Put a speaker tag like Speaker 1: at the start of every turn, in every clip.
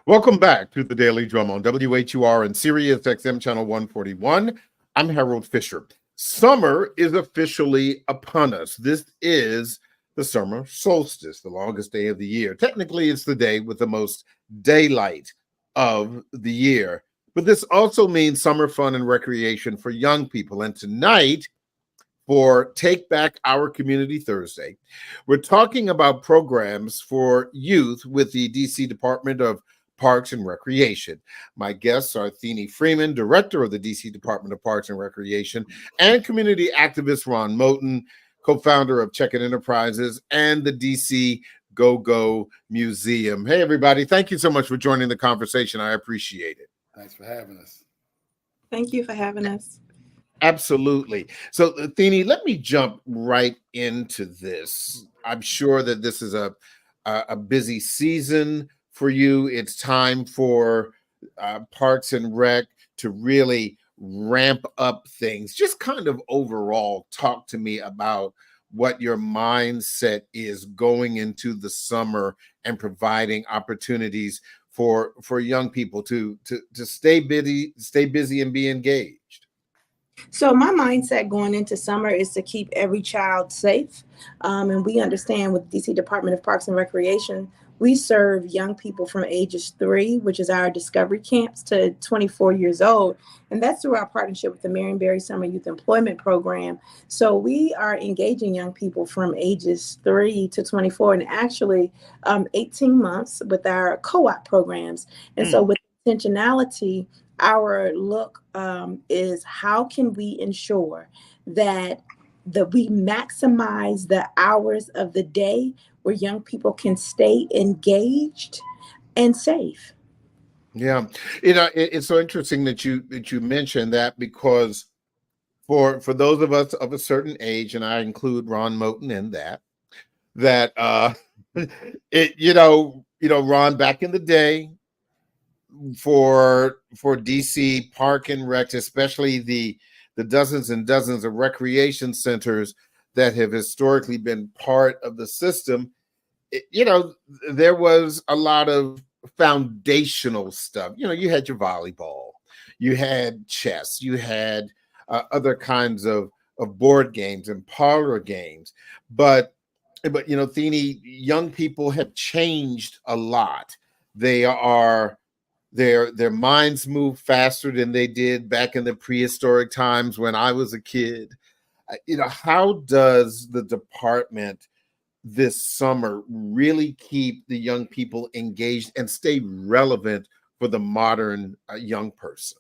Speaker 1: Welcome back to the Daily Drum on WHUR and Sirius XM Channel 141. I'm Harold Fisher. Summer is officially upon us. This is the summer solstice, the longest day of the year. Technically, it's the day with the most daylight of the year. But this also means summer fun and recreation for young people. And tonight, for Take Back Our Community Thursday, we're talking about programs for youth with the DC Department of Parks and Recreation. My guests are Thene Freeman, director of the DC Department of Parks and Recreation, and community activist Ron Moten, co-founder of Check It Enterprises and the DC Go-Go Museum. Hey, everybody. Thank you so much for joining the conversation. I appreciate it.
Speaker 2: Thanks for having us.
Speaker 3: Thank you for having us.
Speaker 1: Absolutely. So, Thene, let me jump right into this. I'm sure that this is a busy season for you. It's time for Parks and Rec to really ramp up things. Just kind of overall talk to me about what your mindset is going into the summer and providing opportunities for young people to stay busy and be engaged.
Speaker 3: So my mindset going into summer is to keep every child safe. And we understand with DC Department of Parks and Recreation, we serve young people from ages 3, which is our discovery camps, to 24 years old. And that's through our partnership with the Marionberry Summer Youth Employment Program. So we are engaging young people from ages 3 to 24 and actually 18 months with our co-op programs. And so with intentionality, our look is how can we ensure that we maximize the hours of the day where young people can stay engaged and safe.
Speaker 1: Yeah, it's so interesting that you mentioned that, because for those of us of a certain age, and I include Ron Moten in that Ron, back in the day, for DC Park and Rec, especially the dozens and dozens of recreation centers that have historically been part of the system, there was a lot of foundational stuff. You had your volleyball, you had chess, you had other kinds of board games and parlor games. But Thene, young people have changed a lot. Their minds move faster than they did back in the prehistoric times when I was a kid. How does the department this summer really keep the young people engaged and stay relevant for the modern young person?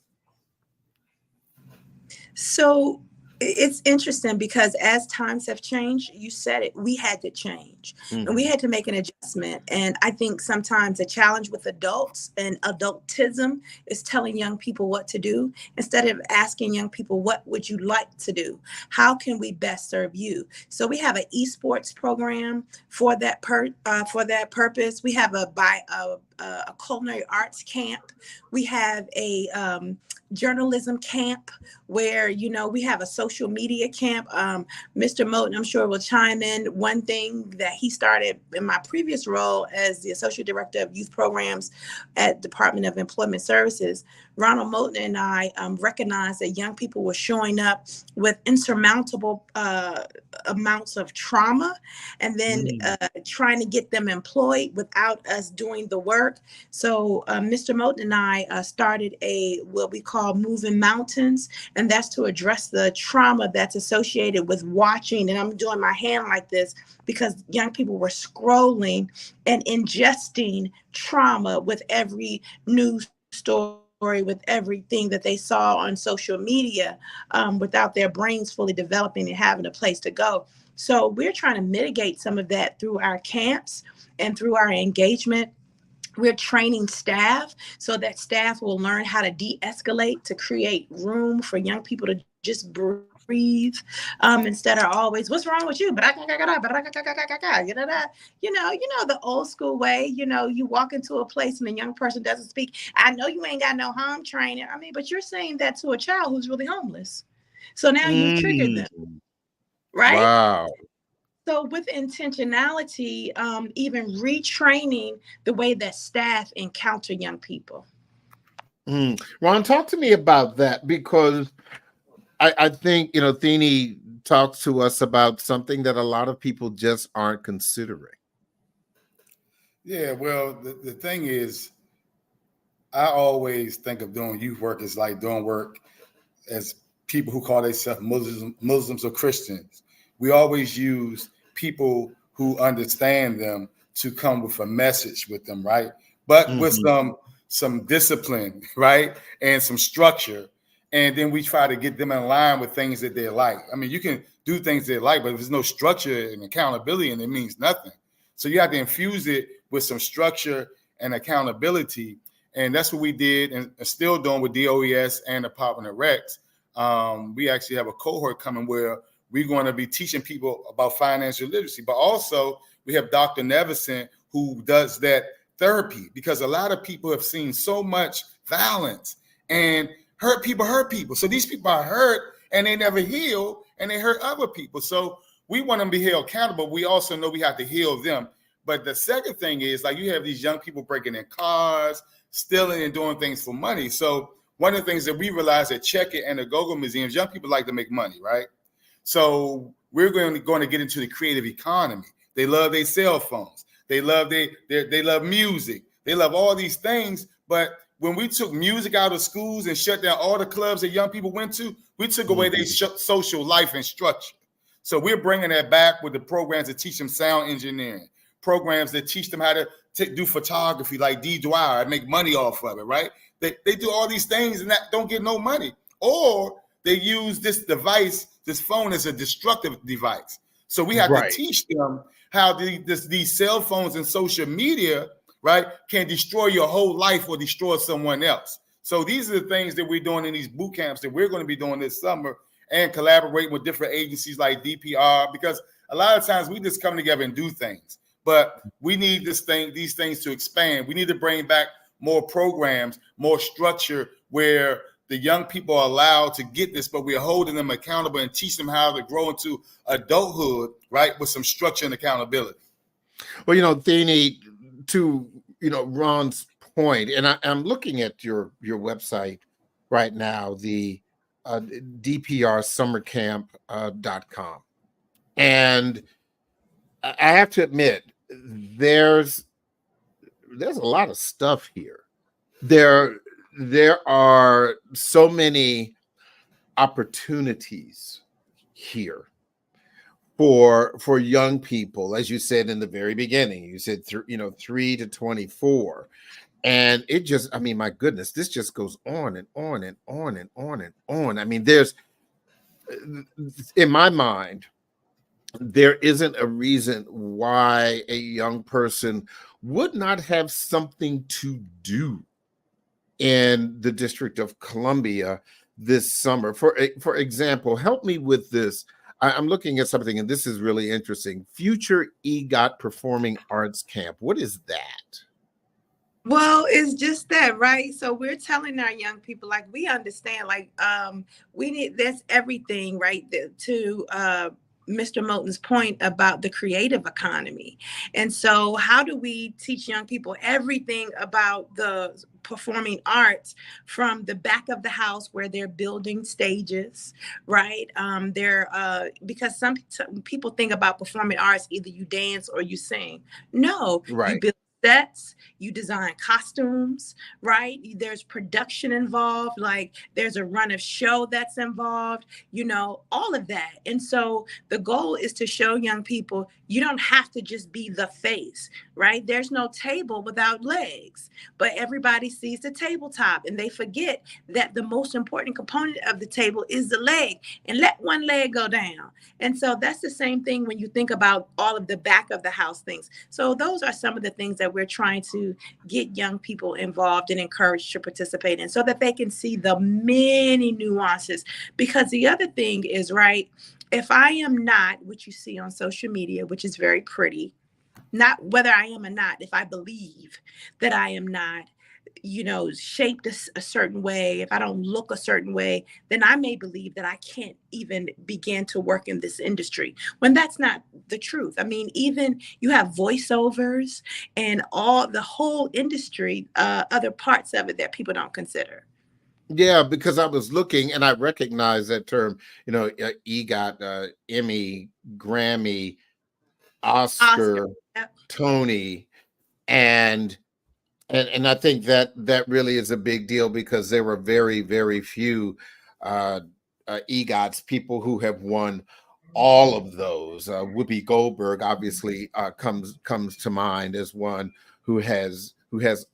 Speaker 3: So it's interesting because as times have changed, you said it, we had to change and we had to make an adjustment. And I think sometimes the challenge with adults and adultism is telling young people what to do instead of asking young people, what would you like to do? How can we best serve you? So we have an esports program for that purpose. We have a culinary arts camp. We have a journalism camp where, we have a social media camp. Mr. Moten, I'm sure, will chime in. One thing that he started in my previous role as the Associate Director of Youth Programs at Department of Employment Services, Ronald Moten and I recognized that young people were showing up with insurmountable amounts of trauma and then trying to get them employed without us doing the work. So Mr. Moten and I started what we call Moving Mountains, and that's to address the trauma that's associated with watching, and I'm doing my hand like this because young people were scrolling and ingesting trauma with every news story, with everything that they saw on social media, without their brains fully developing and having a place to go. So we're trying to mitigate some of that through our camps and through our engagement. We're training staff so that staff will learn how to de-escalate, to create room for young people to just breathe, instead of always, what's wrong with you? The old school way, you walk into a place and a young person doesn't speak. I know you ain't got no home training. But you're saying that to a child who's really homeless. So now you've triggered them, right?
Speaker 1: Wow.
Speaker 3: So with intentionality, even retraining the way that staff encounter young people.
Speaker 1: Ron, talk to me about that, because I think, Thene talks to us about something that a lot of people just aren't considering.
Speaker 2: Yeah, well, the thing is, I always think of doing youth work as like doing work as people who call themselves Muslims or Christians. We always use people who understand them to come with a message with them, right? But with some discipline, right? And some structure. And then we try to get them in line with things that they like. I mean, you can do things they like, but if there's no structure and accountability, and it means nothing. So you have to infuse it with some structure and accountability. And that's what we did and still doing with DOES and Department of Recs. We actually have a cohort coming where we're going to be teaching people about financial literacy, but also we have Dr. Nevison who does that therapy, because a lot of people have seen so much violence and hurt people. So these people are hurt and they never heal and they hurt other people. So we want them to be held accountable. We also know we have to heal them. But the second thing is, like, you have these young people breaking in cars, stealing and doing things for money. So one of the things that we realized at Check It and the Go-Go museums, young people like to make money, right? So we're going to get into the creative economy. They love their cell phones. They love they love music. They love all these things. But when we took music out of schools and shut down all the clubs that young people went to, we took away their social life and structure. So we're bringing that back with the programs that teach them sound engineering, programs that teach them how to do photography like WHUR and make money off of it, right? They do all these things and that don't get no money. Or they use this device, this phone, as a destructive device. So we have to teach them how these cell phones and social media, right, can destroy your whole life or destroy someone else. So these are the things that we're doing in these boot camps that we're going to be doing this summer, and collaborate with different agencies like DPR, because a lot of times we just come together and do things. But we need these things to expand. We need to bring back more programs, more structure, where the young people are allowed to get this, but we're holding them accountable and teach them how to grow into adulthood, right, with some structure and accountability.
Speaker 1: Well, Thene, to Ron's point, and I'm looking at your website right now, the dprsummercamp.com, and I have to admit, there's a lot of stuff here. There are so many opportunities here for young people, as you said in the very beginning. You said 3 to 24, and it just, I mean, my goodness, this just goes on and on and on and on and on. I mean, there's, in my mind, there isn't a reason why a young person would not have something to do in the District of Columbia this summer. For example, help me with this. I'm looking at something, and this is really interesting. Future EGOT Performing Arts Camp. What is that?
Speaker 3: Well, it's just that, right? So we're telling our young people, like, we understand, like, we need, that's everything, right? To Mr. Moulton's point about the creative economy. And so how do we teach young people everything about the performing arts, from the back of the house where they're building stages, right? Because some people think about performing arts, either you dance or you sing. No,
Speaker 1: right.
Speaker 3: You build sets, you design costumes, right? There's production involved, like there's a run of show that's involved, all of that. And so the goal is to show young people, you don't have to just be the face, right? There's no table without legs, but everybody sees the tabletop and they forget that the most important component of the table is the leg, and let one leg go down. And so that's the same thing when you think about all of the back of the house things. So those are some of the things that we're trying to get young people involved and encouraged to participate in, so that they can see the many nuances. Because the other thing is, right, if I am not what you see on social media, which is very pretty, not whether I am or not, if I believe that I am not, shaped a certain way, if I don't look a certain way, then I may believe that I can't even begin to work in this industry, when that's not the truth. I mean, even you have voiceovers and all the whole industry, other parts of it that people don't consider.
Speaker 1: Yeah, because I was looking and I recognize that term, EGOT, Emmy, Grammy, Oscar,
Speaker 3: Yep.
Speaker 1: Tony, and I think that really is a big deal, because there were very, very few EGOTs, people who have won all of those. Whoopi Goldberg obviously comes to mind as one who has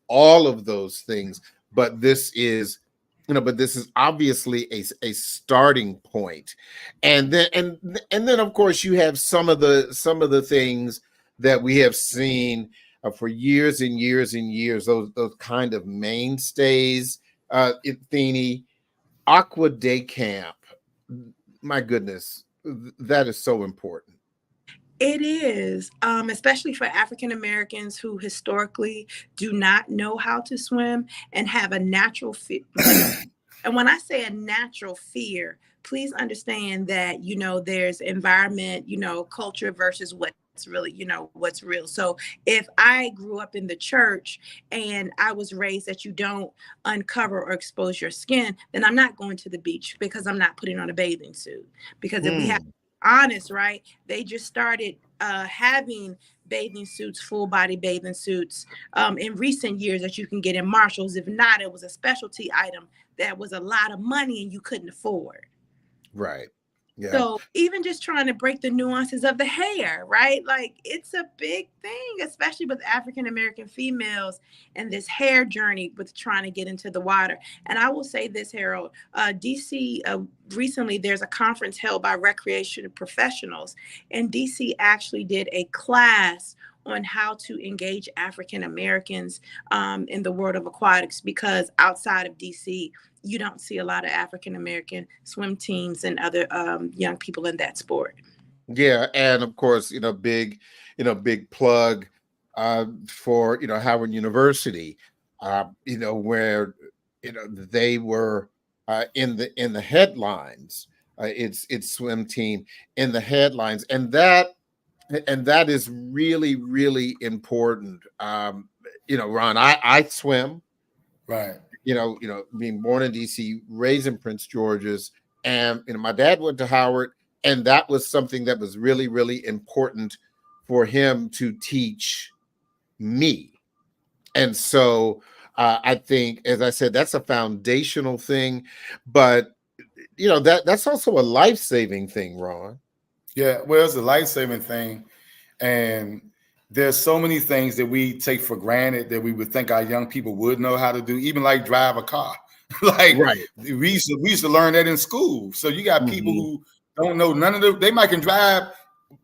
Speaker 1: all of those things. But this is obviously a starting point. And then of course you have some of the things that we have seen for years and years and years, those kind of mainstays. Athene, Aqua Day Camp, my goodness, that is so important.
Speaker 3: It is, especially for African Americans who historically do not know how to swim and have a natural fear. And when I say a natural fear, please understand that, there's environment, culture versus what's really, what's real. So if I grew up in the church and I was raised that you don't uncover or expose your skin, then I'm not going to the beach, because I'm not putting on a bathing suit. Because if we have honest, right, they just started having bathing suits, full body bathing suits in recent years that you can get in Marshalls. If not, it was a specialty item that was a lot of money and you couldn't afford.
Speaker 1: Right. Yeah.
Speaker 3: So even just trying to break the nuances of the hair, right? Like, it's a big thing, especially with African American females and this hair journey with trying to get into the water. And I will say this, Harold, DC, recently there's a conference held by recreation professionals, and DC actually did a class on how to engage African Americans in the world of aquatics, because outside of DC, you don't see a lot of African American swim teams and other young people in that sport.
Speaker 1: Yeah, and of course, big plug for Howard University, where they were in the headlines. Its swim team in the headlines, and that is really, really important. Ron, I swim.
Speaker 2: Right.
Speaker 1: Being born in DC, raised in Prince George's, and my dad went to Howard, and that was something that was really, really important for him to teach me. And so I think, as I said, that's a foundational thing, but that's also a life-saving thing, Ron.
Speaker 2: Yeah, well, it's a life-saving thing, and there's so many things that we take for granted that we would think our young people would know how to do, even like drive a car. Like,
Speaker 1: right.
Speaker 2: we used to learn that in school. So you got people who don't know none of they might can drive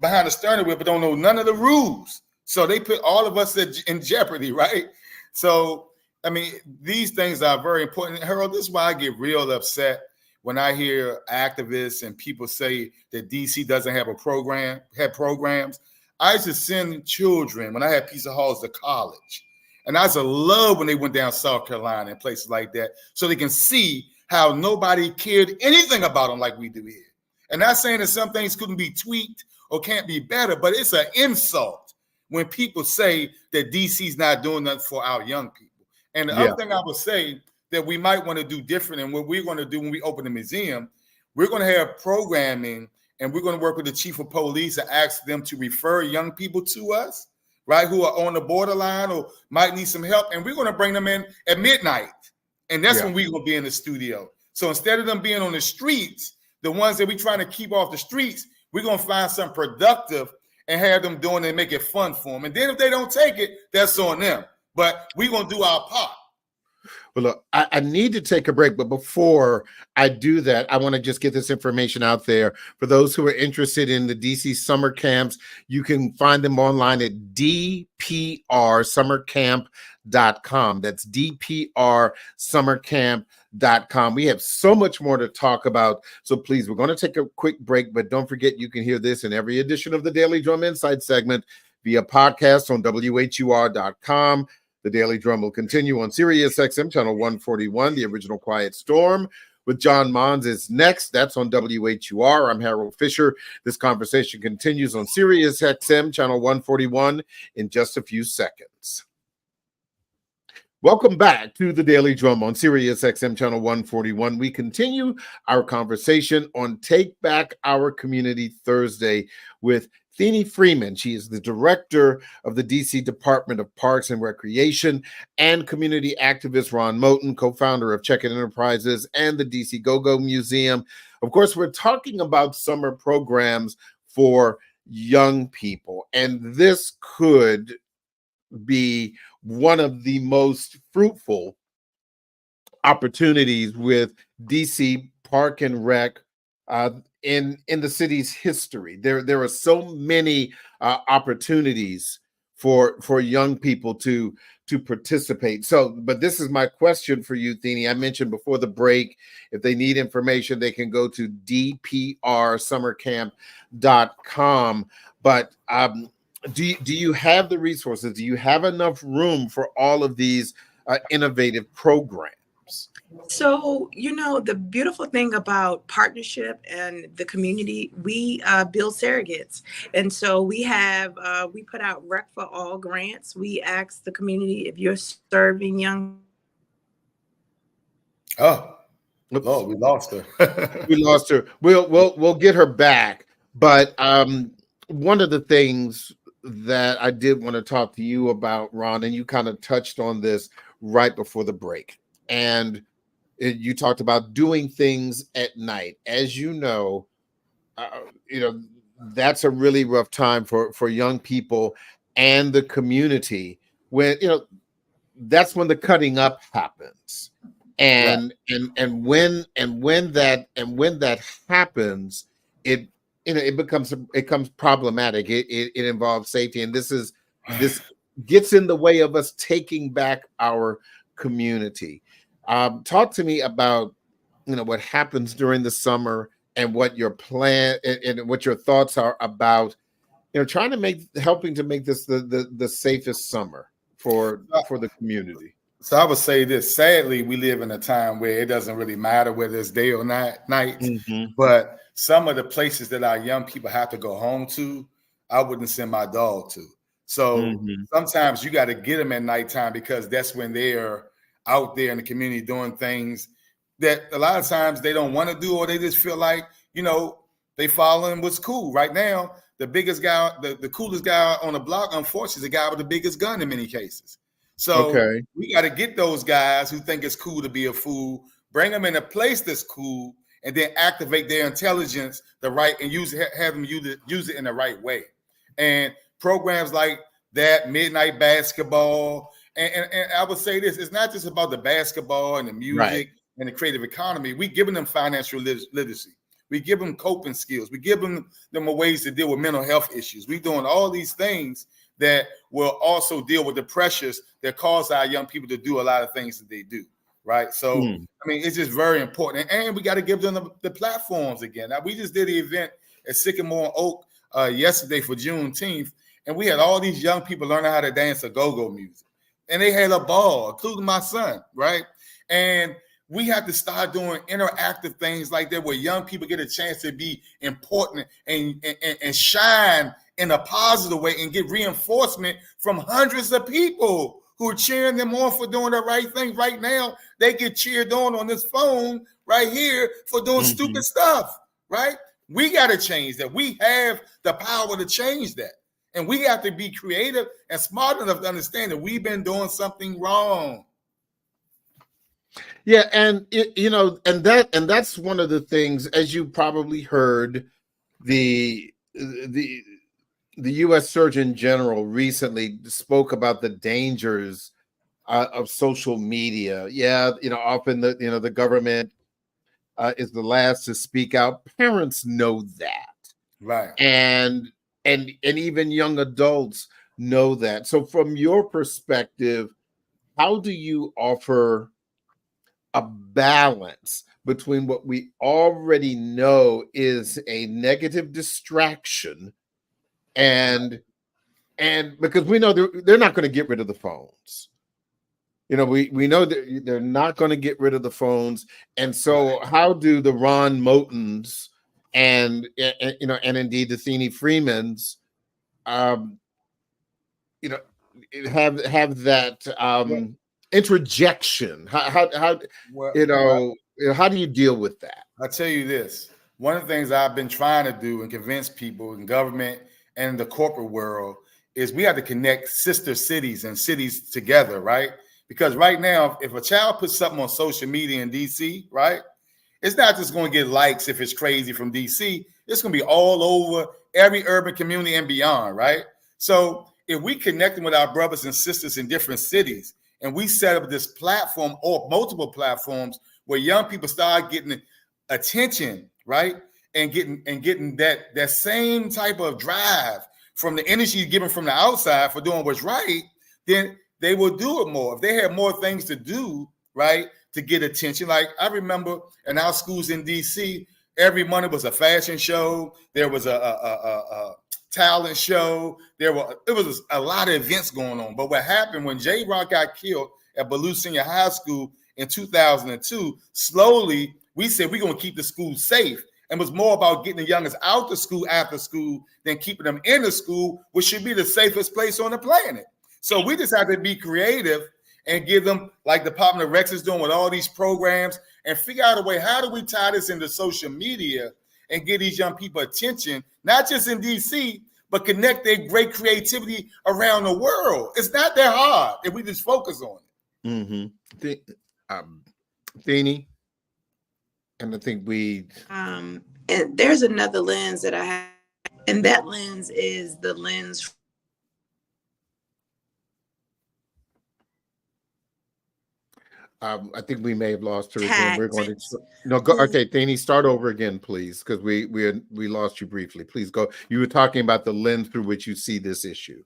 Speaker 2: behind the steering wheel, but don't know none of the rules. So they put all of us in jeopardy, right? So, I mean, these things are very important. Harold, this is why I get real upset when I hear activists and people say that DC doesn't have programs. I used to send children, when I had Pizza Halls, to college. And I used to love when they went down South Carolina and places like that, so they can see how nobody cared anything about them like we do here. And not saying that some things couldn't be tweaked or can't be better, but it's an insult when people say that DC's not doing nothing for our young people. And the other thing I would say that we might want to do different, and what we're going to do when we open the museum, we're going to have programming, and we're going to work with the chief of police and ask them to refer young people to us, right, who are on the borderline or might need some help. And we're going to bring them in at midnight. And that's when we're going to be in the studio. So instead of them being on the streets, the ones that we're trying to keep off the streets, we're going to find something productive and have them doing it and make it fun for them. And then if they don't take it, that's on them. But we're going to do our part.
Speaker 1: Well, look, I need to take a break, but before I do that, I want to just get this information out there. For those who are interested in the DC summer camps, you can find them online at dprsummercamp.com. That's dprsummercamp.com. We have so much more to talk about, so please, we're going to take a quick break, but don't forget you can hear this in every edition of the Daily Drum Insight segment via podcast on WHUR.com. The Daily Drum will continue on Sirius XM channel 141. The Original Quiet Storm with John Mons is next. That's on WHUR. I'm Harold Fisher. This conversation continues on Sirius XM channel 141 in just a few seconds. Welcome back to the Daily Drum on Sirius XM channel 141. We continue our conversation on Take Back Our Community Thursday with Thenie Freeman. She is the director of the DC Department of Parks and Recreation, and community activist Ron Moten, co-founder of Check It Enterprises and the DC Go-Go Museum. Of course, we're talking about summer programs for young people, and this could be one of the most fruitful opportunities with DC Park and Rec in the city's history. There are so many opportunities for young people to participate. So, but this is my question for you, Thenie. I mentioned before the break, if they need information, they can go to dprsummercamp.com. But do you have the resources? Do you have enough room for all of these innovative programs?
Speaker 3: So, the beautiful thing about partnership and the community, we build surrogates. And so we put out Rec for All grants. We ask the community, if you're serving young.
Speaker 2: Oh, Lord, we lost her.
Speaker 1: We lost her. We'll get her back. But one of the things that I did want to talk to you about, Ron, and you kind of touched on this right before the break, and you talked about doing things at night. As you know, that's a really rough time for young people and the community, when that's when the cutting up happens, and when that happens, it becomes problematic. It involves safety, and this gets in the way of us taking back our community. Talk to me about what happens during the summer and what your plan and what your thoughts are about helping to make this the safest summer for the community.
Speaker 2: So I would say this: sadly, we live in a time where it doesn't really matter whether it's day or night.
Speaker 1: Mm-hmm.
Speaker 2: But some of the places that our young people have to go home to, I wouldn't send my dog to. So sometimes you got to get them at nighttime, because that's when they're out there in the community doing things that a lot of times they don't want to do, or they just feel like, they following what's cool. Right now, the biggest guy, the coolest guy on the block, unfortunately, is the guy with the biggest gun in many cases. So we got to get those guys who think it's cool to be a fool, bring them in a place that's cool, and then activate their intelligence and have them use it in the right way. And programs like that, midnight basketball, and I would say this: it's not just about the basketball and the music and the creative economy. We giving them financial literacy. We give them coping skills. We give them ways to deal with mental health issues. We're doing all these things that will also deal with the pressures that cause our young people to do a lot of things that they do. Right. So, it's just very important. And we got to give them the platforms again. Now, we just did the event at Sycamore Oak yesterday for Juneteenth, and we had all these young people learning how to dance a go-go music. And they had a ball, including my son, right? And we have to start doing interactive things like that, where young people get a chance to be important and shine in a positive way and get reinforcement from hundreds of people who are cheering them on for doing the right thing. Right now, they get cheered on this phone right here for doing stupid stuff, right? We got to change that. We have the power to change that. And we have to be creative and smart enough to understand that we've been doing something wrong.
Speaker 1: Yeah, and that's one of the things, as you probably heard, the U.S. Surgeon General recently spoke about the dangers of social media. Yeah, often the government is the last to speak out. Parents know that,
Speaker 2: right?
Speaker 1: And even young adults know that. So from your perspective, how do you offer a balance between what we already know is a negative distraction, and because we know they're not going to get rid of the phones, we know that they're not going to get rid of the phones. And so how do the Ron Motons and indeed the Thenie Freemans, you know, have that interjection? How how do you deal with that?
Speaker 2: I'll tell you this. One of the things I've been trying to do and convince people in government and in the corporate world is we have to connect sister cities and cities together, right? Because right now, if a child puts something on social media in DC, right, it's not just going to get likes if it's crazy from DC. It's going to be all over every urban community and beyond, right? So if we connect them with our brothers and sisters in different cities and we set up this platform or multiple platforms where young people start getting attention, right, and getting that same type of drive from the energy given from the outside for doing what's right, then they will do it more. If they have more things to do, right, to get attention. Like I remember in our schools in DC, every Monday was a fashion show. There was a talent show. It was a lot of events going on. But what happened when J. Rock got killed at Ballou Senior High School in 2002, slowly we said we're going to keep the school safe. And it was more about getting the youngest out the school after school than keeping them in the school, which should be the safest place on the planet. So we just have to be creative and give them, like the Department of Rex is doing with all these programs, and figure out a way, how do we tie this into social media and get these young people attention, not just in DC, but connect their great creativity around the world. It's not that hard if we just focus on it.
Speaker 1: Mm-hmm. Thenie, and I think
Speaker 3: and there's another lens that I have, and that lens is the lens.
Speaker 1: I think we may have lost her again. We're going to go. Okay, Thanie, start over again, please, because we lost you briefly. Please go. You were talking about the lens through which you see this issue.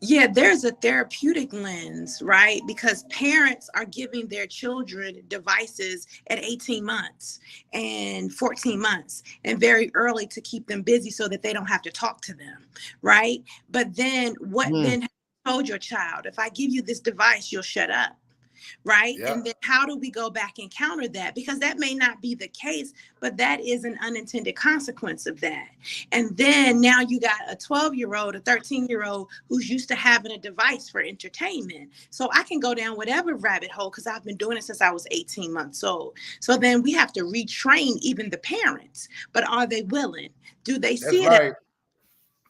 Speaker 3: Yeah, there's a therapeutic lens, right? Because parents are giving their children devices at 18 months and 14 months and very early to keep them busy so that they don't have to talk to them, right? But then then have you told your child, if I give you this device, you'll shut up, right? Yeah. And then how do we go back and counter that? Because that may not be the case, but that is an unintended consequence of that. And then now you got a 12-year-old, a 13-year-old who's used to having a device for entertainment. So I can go down whatever rabbit hole because I've been doing it since I was 18 months old. So then we have to retrain even the parents. But are they willing? Do they see it?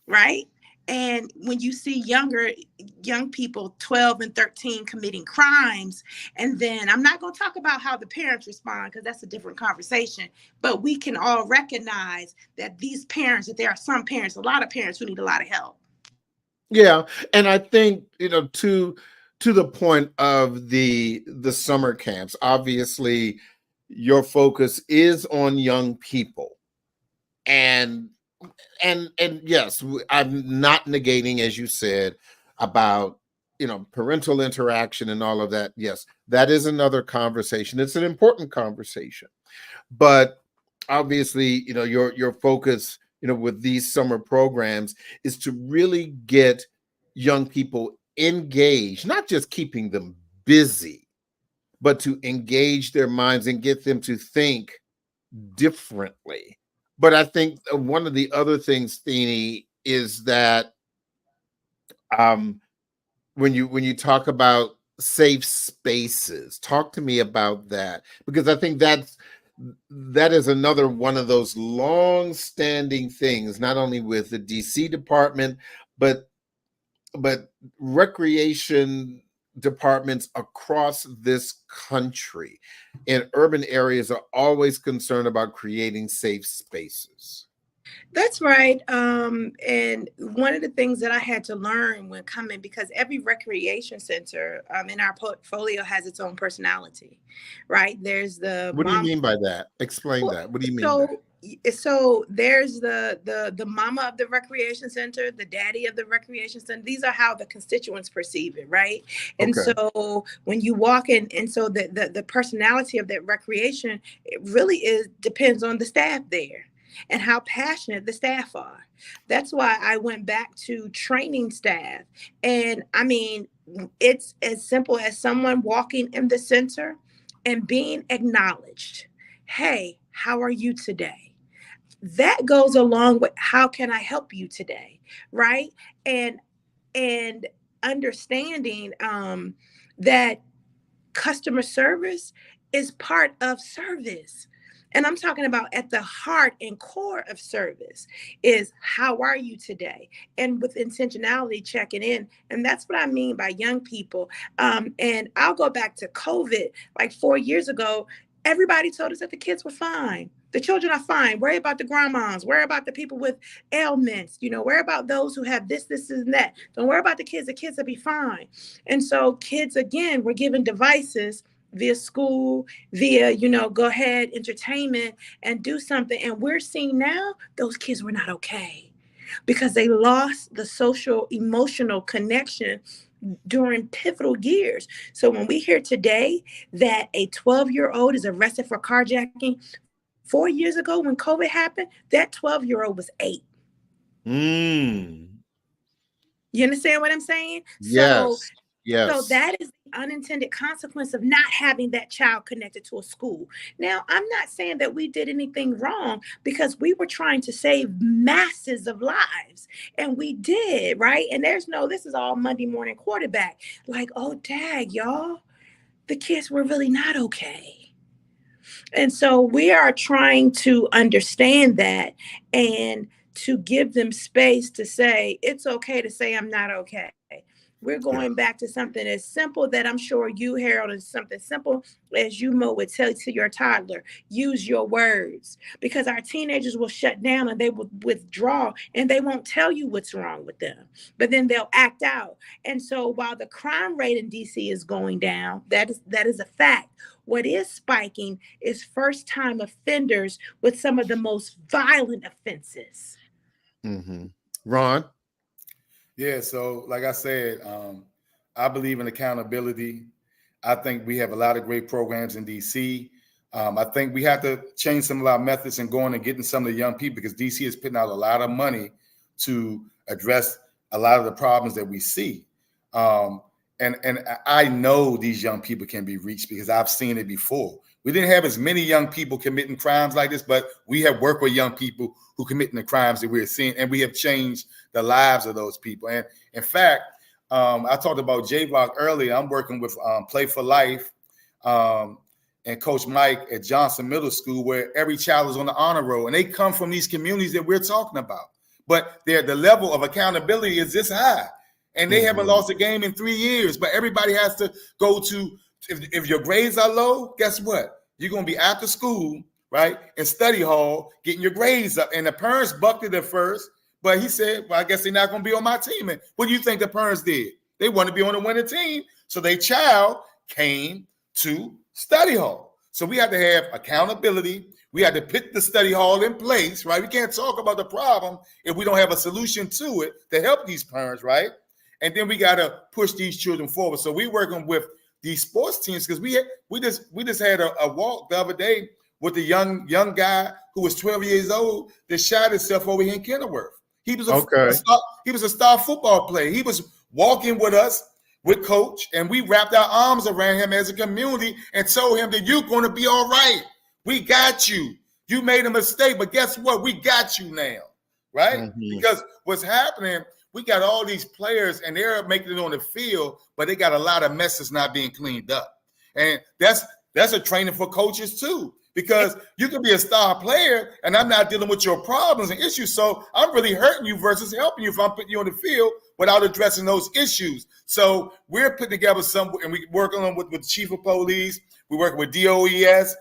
Speaker 3: Right? And when you see young people, 12 and 13, committing crimes, and then I'm not going to talk about how the parents respond because that's a different conversation, but we can all recognize that these parents, that there are some parents, a lot of parents who need a lot of help.
Speaker 1: Yeah. And I think, to the point of the summer camps, obviously your focus is on young people. And yes, I'm not negating, as you said, about, parental interaction and all of that. Yes, that is another conversation. It's an important conversation. But obviously, your focus, with these summer programs is to really get young people engaged, not just keeping them busy, but to engage their minds and get them to think differently. But I think one of the other things, Thenie, is that when you talk about safe spaces, talk to me about that, because I think that is another one of those long-standing things, not only with the DC department, but recreation departments across this country in urban areas are always concerned about creating safe spaces.
Speaker 3: That's right. And one of the things that I had to learn when coming, because every recreation center in our portfolio has its own personality, right? There's the
Speaker 1: What do you mean by that? Explain that. What do you mean by that?
Speaker 3: So there's the mama of the recreation center, the daddy of the recreation center. These are how the constituents perceive it, right? And so when you walk in, and so the personality of that recreation, it really depends on the staff there and how passionate the staff are. That's why I went back to training staff. And I mean, it's as simple as someone walking in the center and being acknowledged. Hey, how are you today? That goes along with how can I help you today, right? And understanding that customer service is part of service. And I'm talking about at the heart and core of service is how are you today? And with intentionality checking in. And that's what I mean by young people. And I'll go back to COVID, like 4 years ago, everybody told us that the kids were fine. The children are fine. Worry about the grandmas. Worry about the people with ailments. Worry about those who have this, and that. Don't worry about the kids. The kids will be fine. And so kids, again, were given devices via school, via, go ahead, entertainment, and do something. And we're seeing now those kids were not okay because they lost the social, emotional connection during pivotal years. So when we hear today that a 12-year-old is arrested for carjacking, 4 years ago when COVID happened, that 12-year-old was 8. You understand what I'm saying?
Speaker 1: Yes.
Speaker 3: So that is the unintended consequence of not having that child connected to a school. Now, I'm not saying that we did anything wrong because we were trying to save masses of lives. And we did, right? And this is all Monday morning quarterback. Like, oh, dag, y'all, the kids were really not okay. And so we are trying to understand that and to give them space to say, it's okay to say I'm not okay. We're going back to something as simple that I'm sure you, Harold, is something simple as you, Mo, would tell to your toddler. Use your words, because our teenagers will shut down and they will withdraw and they won't tell you what's wrong with them, but then they'll act out. And so while the crime rate in DC is going down, that is a fact. What is spiking is first-time offenders with some of the most violent offenses.
Speaker 1: Ron?
Speaker 2: Yeah, so like I said, I believe in accountability. I think we have a lot of great programs in DC. I think we have to change some of our methods and going and getting some of the young people, because DC is putting out a lot of money to address a lot of the problems that we see. And I know these young people can be reached because I've seen it before. We didn't have as many young people committing crimes like this, but we have worked with young people who committing the crimes that we're seeing, and we have changed the lives of those people. And in fact, I talked about J-Block earlier. I'm working with Play for Life and Coach Mike at Johnson Middle School, where every child is on the honor roll, and they come from these communities that we're talking about. But the level of accountability is this high, and they haven't lost a game in 3 years. But everybody has to go to, if your grades are low, guess what? You're going to be after school, right, in study hall, getting your grades up. And the parents bucked it at first, but he said, well, I guess they're not going to be on my team. And what do you think the parents did? They want to be on the winning team. So their child came to study hall. So we have to have accountability. We have to put the study hall in place, right? We can't talk about the problem if we don't have a solution to it to help these parents, right? And then we got to push these children forward. So we're working with these sports teams, because we just had a walk the other day with a young guy who was 12 years old that shot himself over here in Kenilworth. He was a star football player. He was walking with us, with Coach, and we wrapped our arms around him as a community and told him that you're going to be all right. We got you. You made a mistake, but guess what? We got you now, right? Because what's happening, we got all these players and they're making it on the field, but they got a lot of messes not being cleaned up. And that's a training for coaches too, because you can be a star player and I'm not dealing with your problems and issues. So I'm really hurting you versus helping you if I'm putting you on the field without addressing those issues. So we're putting together and we're working on with the chief of police. We're working with DOES,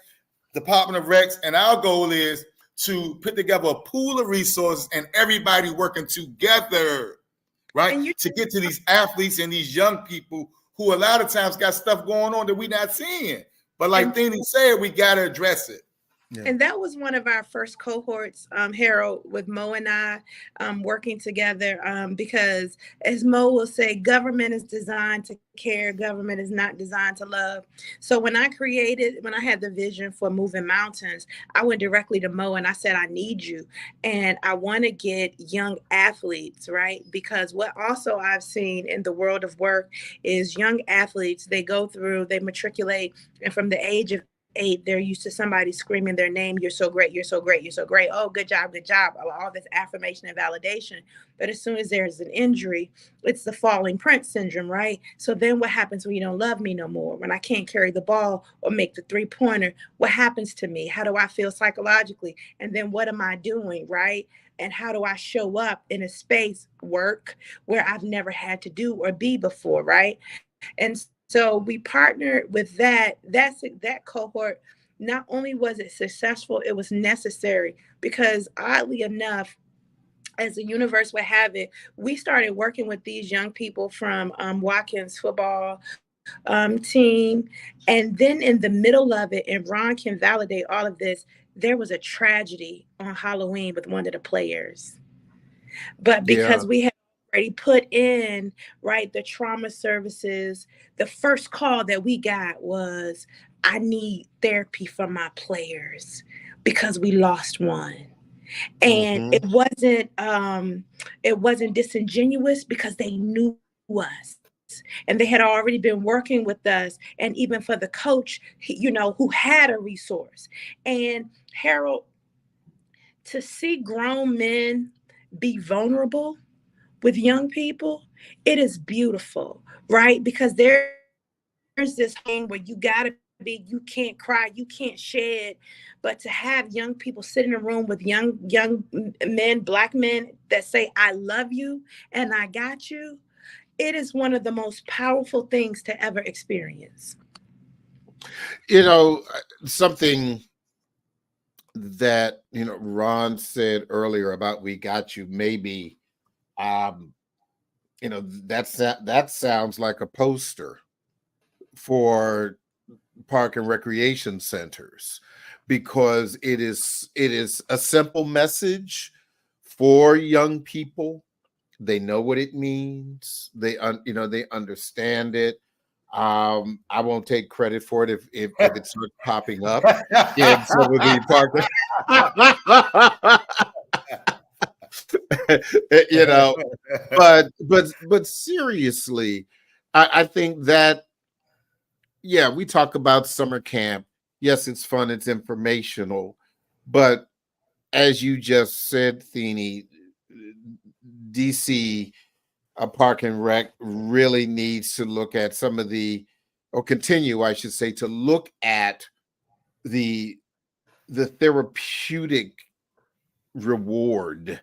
Speaker 2: Department of Recs, and our goal is to put together a pool of resources and everybody working together, right? To get to these athletes and these young people who a lot of times got stuff going on that we're not seeing. But like Thini said, we got to address it.
Speaker 1: Yeah.
Speaker 3: And that was one of our first cohorts, Harold, with Mo and I working together, because as Mo will say, government is designed to care, government is not designed to love. So when I had the vision for Moving Mountains, I went directly to Mo and I said, I need you. And I want to get young athletes, right? Because what also I've seen in the world of work is young athletes, they matriculate, and from the age of 8, they're used to somebody screaming their name. You're so great. You're so great. You're so great. Oh, good job. Good job. All this affirmation and validation. But as soon as there's an injury, it's the falling prince syndrome, right? So then what happens when you don't love me no more? When I can't carry the ball or make the 3-pointer, what happens to me? How do I feel psychologically? And then what am I doing, right? And how do I show up in a space, work, where I've never had to do or be before, right? And so we partnered with that cohort. Not only was it successful, it was necessary, because oddly enough, as the universe would have it, we started working with these young people from Watkins football team. And then in the middle of it, and Ron can validate all of this, there was a tragedy on Halloween with one of the players. But because we had already put in, right, the trauma services, the first call that we got was, I need therapy for my players because we lost one. And it wasn't disingenuous, because they knew us and they had already been working with us. And even for the coach, who had a resource. And Harold, to see grown men be vulnerable with young people, it is beautiful, right? Because there's this thing where you can't cry, you can't shed, but to have young people sit in a room with young men, Black men, that say, I love you and I got you, it is one of the most powerful things to ever experience.
Speaker 1: Something that Ron said earlier about we got you, maybe that sounds like a poster for park and recreation centers, because it is a simple message for young people. They know what it means. They understand it. I won't take credit for it if it starts popping up in some of the park. But seriously, I think that, we talk about summer camp. Yes, it's fun, it's informational, but as you just said, Thenie, DC Park and Rec really needs to look at some of continue, I should say, to look at the therapeutic reward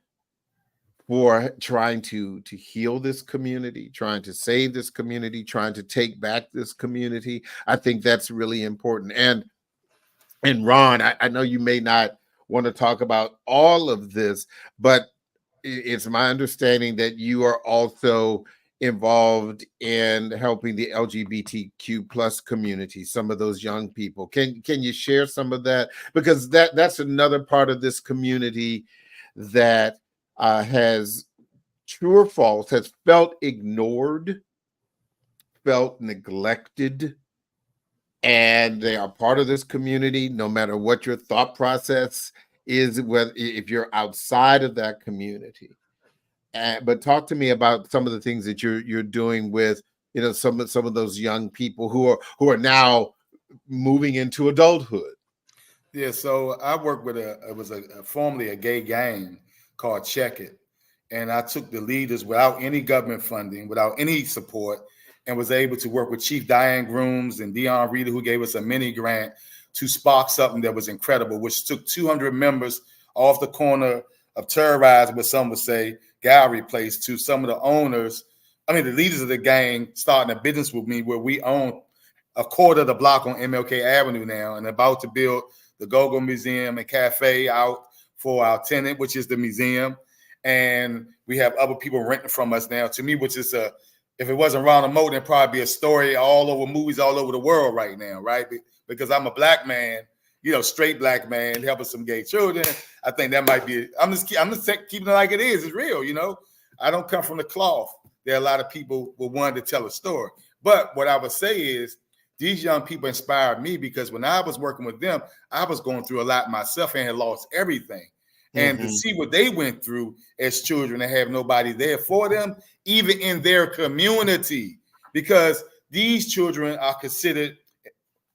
Speaker 1: for trying to heal this community, trying to save this community, trying to take back this community. I think that's really important. And Ron, I know you may not want to talk about all of this, but it's my understanding that you are also involved in helping the LGBTQ plus community, some of those young people. Can you share some of that? Because that's another part of this community that has, true or false, has felt ignored, felt neglected, and they are part of this community, no matter what your thought process is, whether if you're outside of that community. But talk to me about some of the things that you're doing with some of those young people who are now moving into adulthood.
Speaker 2: Yeah, so I worked with formerly a gay gang called Check It, and I took the leaders without any government funding, without any support, and was able to work with Chief Diane Grooms and Dion Reeder, who gave us a mini grant to spark something that was incredible, which took 200 members off the corner of Terrorize, what some would say, Gallery Place, to some of the owners, the leaders of the gang, starting a business with me where we own a quarter of the block on MLK Avenue now, and about to build the Go-Go Museum and Cafe out for our tenant, which is the museum. And we have other people renting from us now. To me, which is if it wasn't Ronald Moe, it'd probably be a story all over movies all over the world right now, right? Because I'm a Black man, straight black man helping some gay children. I think that might be. I'm just keeping it like it is. It's real. I don't come from the cloth. There are a lot of people who wanted to tell a story. But what I would say is these young people inspired me because when I was working with them, I was going through a lot myself and had lost everything. And to see what they went through as children and have nobody there for them, even in their community, because these children are considered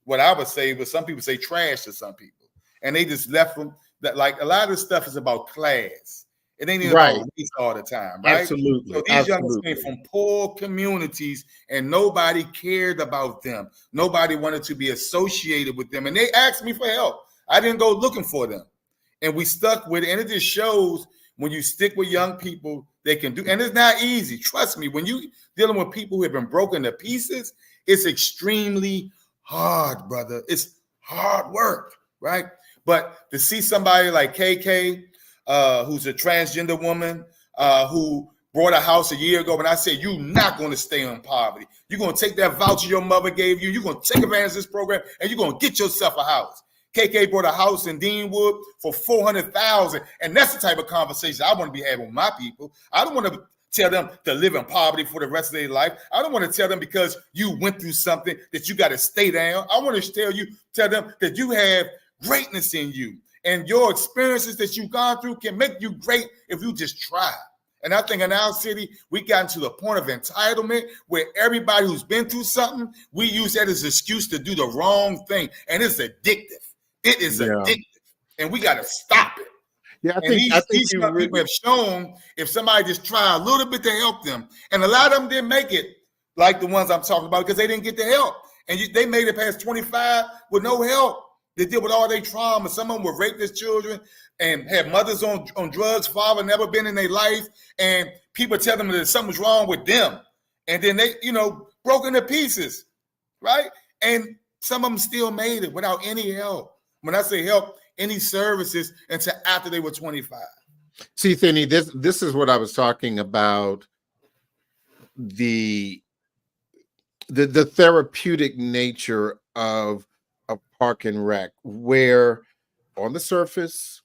Speaker 2: what I would say, but some people say trash to some people. And they just left them that, like, a lot of this stuff is about class. It ain't even about race all the time, right?
Speaker 1: Absolutely.
Speaker 2: So these young men came from poor communities and nobody cared about them. Nobody wanted to be associated with them. And they asked me for help. I didn't go looking for them. And we stuck with it. And it just shows when you stick with young people, they can do. And it's not easy. Trust me, when you dealing with people who have been broken to pieces, it's extremely hard, brother. It's hard work, right? But to see somebody like KK, who's a transgender woman, who bought a house a year ago, and I said, you're not going to stay in poverty. You're going to take that voucher your mother gave you. You're going to take advantage of this program, and you're going to get yourself a house. KK bought a house in Deanwood for $400,000, and that's the type of conversation I want to be having with my people. I don't want to tell them to live in poverty for the rest of their life. I don't want to tell them because you went through something that you got to stay down. I want to tell them that you have greatness in you, and your experiences that you've gone through can make you great if you just try. And I think in our city, we gotten to the point of entitlement where everybody who's been through something, we use that as an excuse to do the wrong thing. And it's addictive. It is addictive. And we got to stop it.
Speaker 1: Yeah, I think
Speaker 2: these young people have shown if somebody just try a little bit to help them. And a lot of them didn't make it like the ones I'm talking about because they didn't get the help. And they made it past 25 with no help. They deal with all their trauma. Some of them were raped as children and had mothers on drugs, father never been in their life. And people tell them that something's wrong with them. And then they, broken to pieces, right? And some of them still made it without any help. When I say help, any services until after they were 25.
Speaker 1: See, Thinny, this is what I was talking about, the therapeutic nature of a park and rec, where on the surface,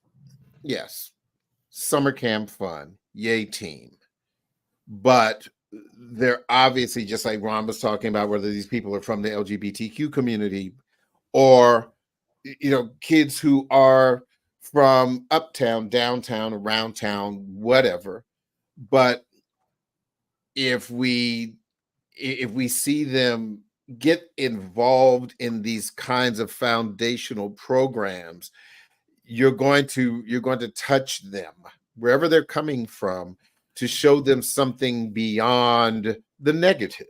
Speaker 1: yes, summer camp fun, yay team. But they're obviously, just like Ron was talking about, whether these people are from the LGBTQ community or kids who are from uptown, downtown, around town, whatever. But if we see them get involved in these kinds of foundational programs, you're going to touch them wherever they're coming from to show them something beyond the negative.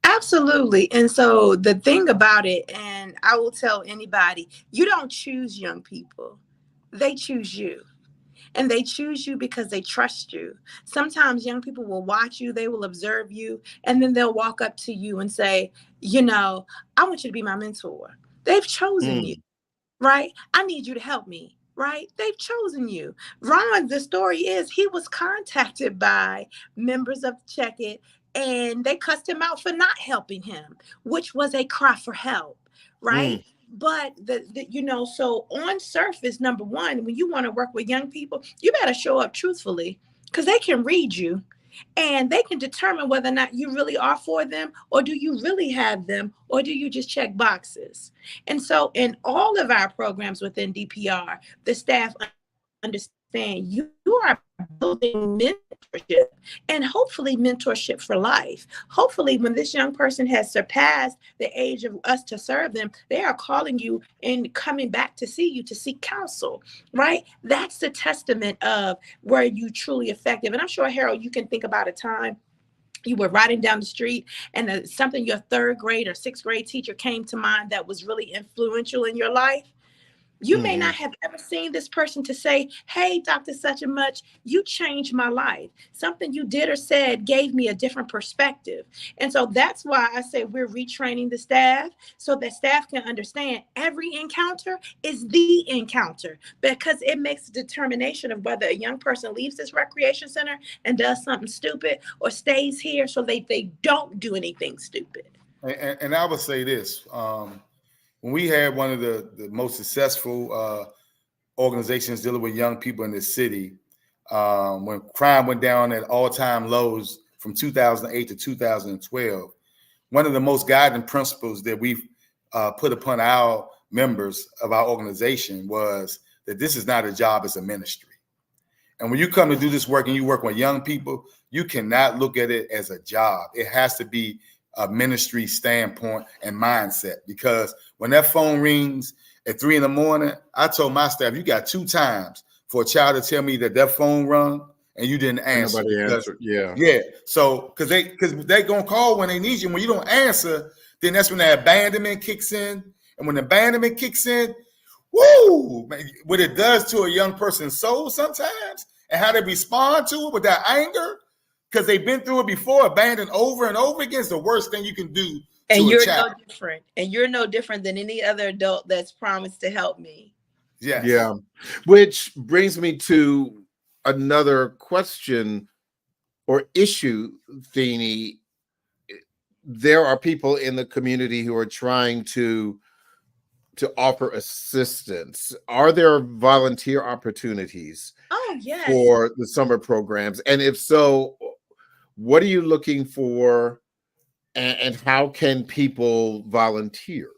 Speaker 3: Absolutely. And so the thing about it, and I will tell anybody, you don't choose young people. They choose you. And they choose you because they trust you. Sometimes young people will watch you, they will observe you, and then they'll walk up to you and say, I want you to be my mentor. They've chosen you, right? I need you to help me, right? They've chosen you. Ron, the story is he was contacted by members of Check It, and they cussed him out for not helping him, which was a cry for help, right? But so on surface, number one, when you want to work with young people, you better show up truthfully because they can read you and they can determine whether or not you really are for them, or do you really have them, or do you just check boxes? And so in all of our programs within DPR, the staff understand you are building mentorship, and hopefully mentorship for life. Hopefully when this young person has surpassed the age of us to serve them, they are calling you and coming back to see you to seek counsel, right? That's the testament of where you truly effective. And I'm sure, Harold, you can think about a time you were riding down the street and something your third grade or sixth grade teacher came to mind that was really influential in your life. You may not have ever seen this person to say, hey, Dr. Such and Much, you changed my life. Something you did or said gave me a different perspective. And so that's why I say we're retraining the staff so that staff can understand every encounter is the encounter, because it makes a determination of whether a young person leaves this recreation center and does something stupid or stays here so they don't do anything stupid.
Speaker 2: And I would say this, when we had one of the most successful organizations dealing with young people in this city, when crime went down at all-time lows from 2008 to 2012, one of the most guiding principles that we've put upon our members of our organization was that this is not a job, it's a ministry. And when you come to do this work and you work with young people, you cannot look at it as a job. It has to be a ministry standpoint and mindset, because when that phone rings at 3 a.m, I told my staff, you got 2 times for a child to tell me that phone rung and you didn't answer.
Speaker 1: Nobody answered. Yeah.
Speaker 2: Yeah. So because they gonna call when they need you. When you don't answer, then that's when that abandonment kicks in. And when the abandonment kicks in, woo, man, what it does to a young person's soul sometimes, and how they respond to it with that anger, because they've been through it before, abandoned over and over again, is the worst thing you can do.
Speaker 3: And you're no different. And you're no different than any other adult that's promised to help me.
Speaker 2: Yes.
Speaker 1: Yeah. Which brings me to another question or issue, Feeny. There are people in the community who are trying to offer assistance. Are there volunteer opportunities
Speaker 3: yes.
Speaker 1: for the summer programs? And if so, what are you looking for, and how can people volunteer?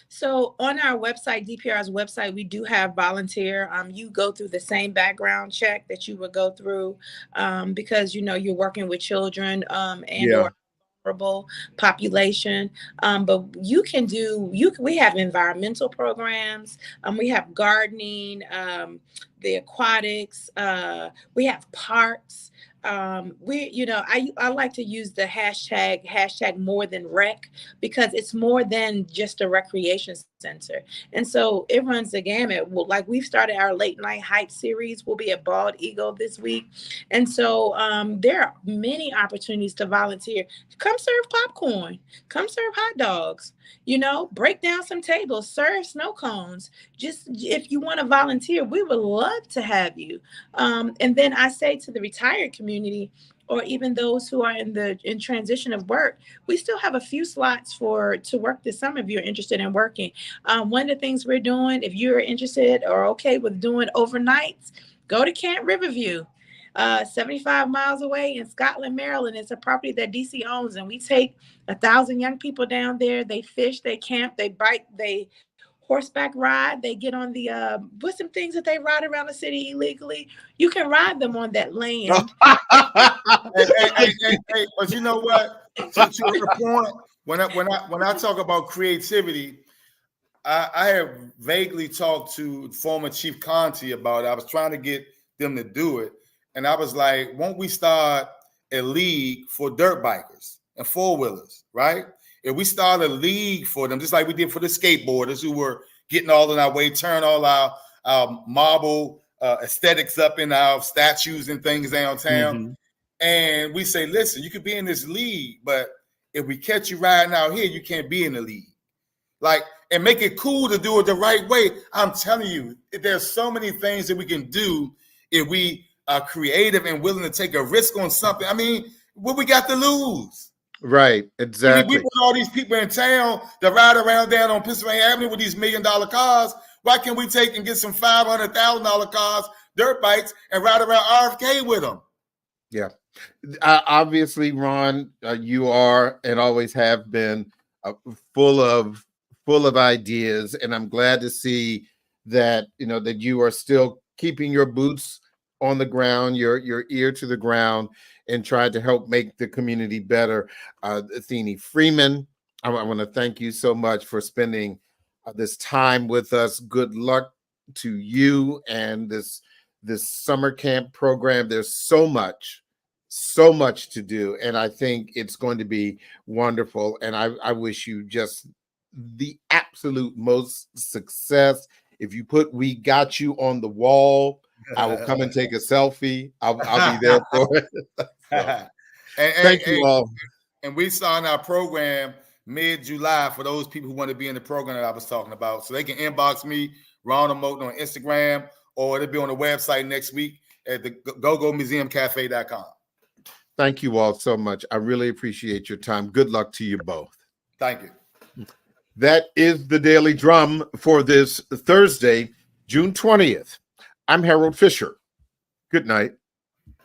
Speaker 3: So on our website, DPR's website, we do have volunteer. You go through the same background check that you would go through because, you're working with children or vulnerable population. But we have environmental programs. We have gardening, the aquatics. We have parks. I like to use the hashtag more than rec, because it's more than just a recreation center. And so it runs the gamut. Well, like we've started our late night hype series. We'll be at Bald Eagle this week. And so there are many opportunities to volunteer. Come serve popcorn, come serve hot dogs, break down some tables, serve snow cones. Just if you want to volunteer, we would love to have you. And then I say to the retired community, or even those who are in transition of work, we still have a few slots to work this summer if you're interested in working. One of the things we're doing, if you're interested or okay with doing overnights, go to Camp Riverview, 75 miles away in Scotland, Maryland. It's a property that DC owns, and we take 1,000 young people down there. They fish, they camp, they bike, they horseback ride, they get on the what's some things that they ride around the city illegally. You can ride them on that land.
Speaker 2: Hey, but you know what? To your point, when I talk about creativity, I have vaguely talked to former Chief Conti about it. I was trying to get them to do it, and I was like, won't we start a league for dirt bikers and four-wheelers, right? If we start a league for them, just like we did for the skateboarders who were getting all in our way, turn all our marble aesthetics up in our statues and things downtown. Mm-hmm. And we say, listen, you could be in this league, but if we catch you riding out here, you can't be in the league. And make it cool to do it the right way. I'm telling you, there's so many things that we can do if we are creative and willing to take a risk on something. I mean, what we got to lose?
Speaker 1: Right, exactly.
Speaker 2: We put all these people in town that ride around down on Pennsylvania Avenue with these $1 million cars. Why can't we take and get some $500,000 cars, dirt bikes, and ride around RFK with them?
Speaker 1: Yeah. Obviously, Ron, you are and always have been full of ideas, and I'm glad to see that that you are still keeping your boots on the ground, your ear to the ground, and try to help make the community better. Feeny Freeman, I want to thank you so much for spending this time with us. Good luck to you and this summer camp program. There's so much to do, and I think it's going to be wonderful. And I wish you just the absolute most success. If you put "We Got You" on the wall, I will come and take a selfie. I'll be there for it. Thank you all.
Speaker 2: And we start our program mid-July for those people who want to be in the program that I was talking about. So they can inbox me, Ronald Moten, on Instagram, or it'll be on the website next week at the GoGoMuseumCafe.com.
Speaker 1: Thank you all so much. I really appreciate your time. Good luck to you both.
Speaker 2: Thank you.
Speaker 1: That is the Daily Drum for this Thursday, June 20th. I'm Harold Fisher. Good night.